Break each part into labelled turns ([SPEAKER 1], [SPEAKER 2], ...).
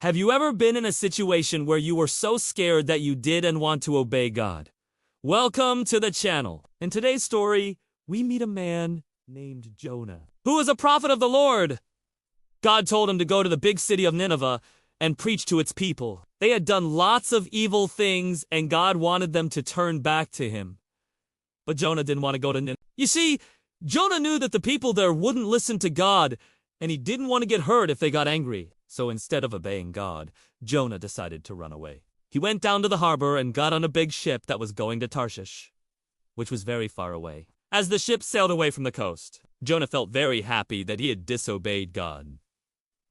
[SPEAKER 1] Have you ever been in a situation where you were so scared that you didn't want to obey God? Welcome to the channel. In today's story, we meet a man named Jonah, who is a prophet of the Lord. God told him to go to the big city of Nineveh and preach to its people. They had done lots of evil things, and God wanted them to turn back to him. But Jonah didn't want to go to Nineveh. You see, Jonah knew that the people there wouldn't listen to God, and he didn't want to get hurt if they got angry. So instead of obeying God, Jonah decided to run away. He went down to the harbor and got on a big ship that was going to Tarshish, which was very far away. As the ship sailed away from the coast, Jonah felt very happy that he had disobeyed God.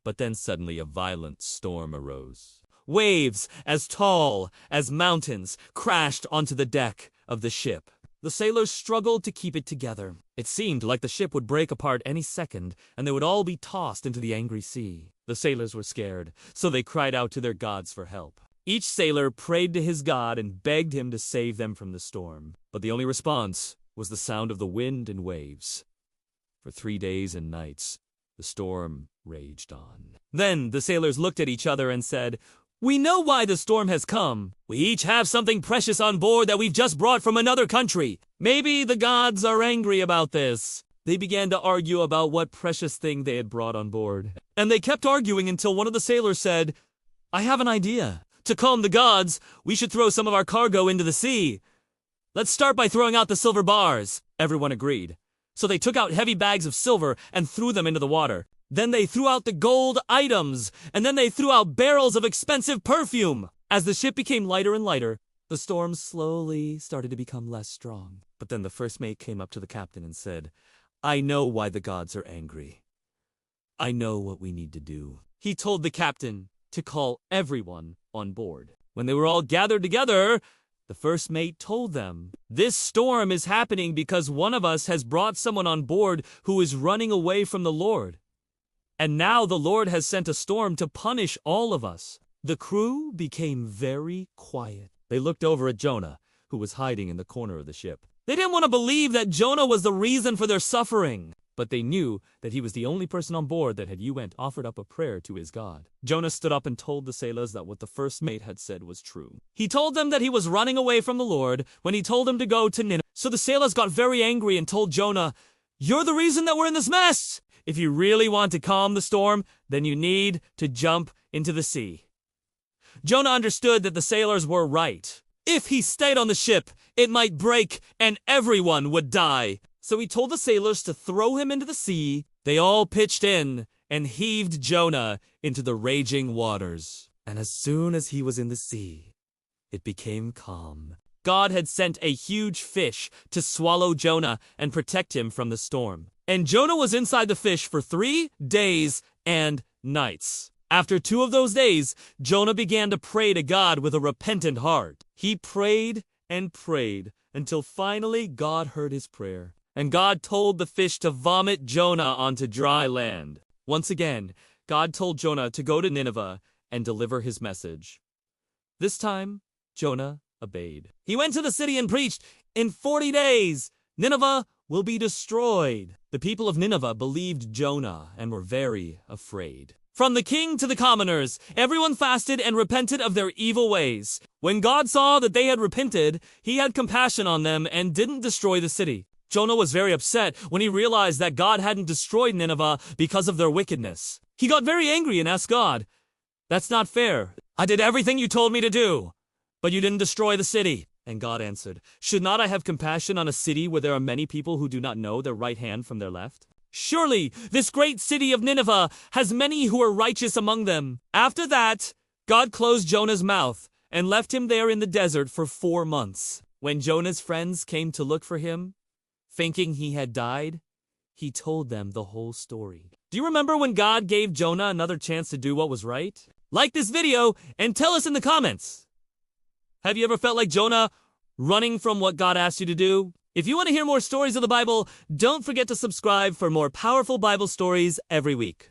[SPEAKER 1] But then suddenly a violent storm arose. Waves as tall as mountains crashed onto the deck of the ship. The sailors struggled to keep it together. It seemed like the ship would break apart any second, and they would all be tossed into the angry sea. The sailors were scared, so they cried out to their gods for help. Each sailor prayed to his god and begged him to save them from the storm. But the only response was the sound of the wind and waves. For 3 days and nights, the storm raged on. Then the sailors looked at each other and said, "We know why the storm has come. We each have something precious on board that we've just brought from another country. Maybe the gods are angry about this." They began to argue about what precious thing they had brought on board. And they kept arguing until one of the sailors said, "I have an idea. To calm the gods, we should throw some of our cargo into the sea. Let's start by throwing out the silver bars." Everyone agreed. So they took out heavy bags of silver and threw them into the water. Then they threw out the gold items, and then they threw out barrels of expensive perfume. As the ship became lighter and lighter, the storm slowly started to become less strong. But then the first mate came up to the captain and said, "I know why the gods are angry. I know what we need to do." He told the captain to call everyone on board. When they were all gathered together, the first mate told them, "This storm is happening because one of us has brought someone on board who is running away from the Lord. And now the Lord has sent a storm to punish all of us." The crew became very quiet. They looked over at Jonah, who was hiding in the corner of the ship. They didn't want to believe that Jonah was the reason for their suffering, but they knew that he was the only person on board that had offered up a prayer to his God. Jonah stood up and told the sailors that what the first mate had said was true. He told them that he was running away from the Lord when he told them to go to Nineveh. So the sailors got very angry and told Jonah, "You're the reason that we're in this mess! If you really want to calm the storm, then you need to jump into the sea." Jonah understood that the sailors were right. If he stayed on the ship, it might break and everyone would die. So he told the sailors to throw him into the sea. They all pitched in and heaved Jonah into the raging waters. And as soon as he was in the sea, it became calm. God had sent a huge fish to swallow Jonah and protect him from the storm. And Jonah was inside the fish for 3 days and nights. After 2 of those days, Jonah began to pray to God with a repentant heart. He prayed and prayed until finally God heard his prayer. And God told the fish to vomit Jonah onto dry land. Once again, God told Jonah to go to Nineveh and deliver his message. This time, Jonah obeyed. He went to the city and preached, "In 40 days, Nineveh will be destroyed." The people of Nineveh believed Jonah and were very afraid. From the king to the commoners, everyone fasted and repented of their evil ways. When God saw that they had repented, he had compassion on them and didn't destroy the city. Jonah was very upset when he realized that God hadn't destroyed Nineveh because of their wickedness. He got very angry and asked God, "That's not fair. I did everything you told me to do, but you didn't destroy the city." And God answered, "Should not I have compassion on a city where there are many people who do not know their right hand from their left? Surely this great city of Nineveh has many who are righteous among them." After that, God closed Jonah's mouth and left him there in the desert for 4 months. When Jonah's friends came to look for him, thinking he had died, he told them the whole story. Do you remember when God gave Jonah another chance to do what was right? Like this video and tell us in the comments. Have you ever felt like Jonah, running from what God asked you to do? If you want to hear more stories of the Bible, don't forget to subscribe for more powerful Bible stories every week.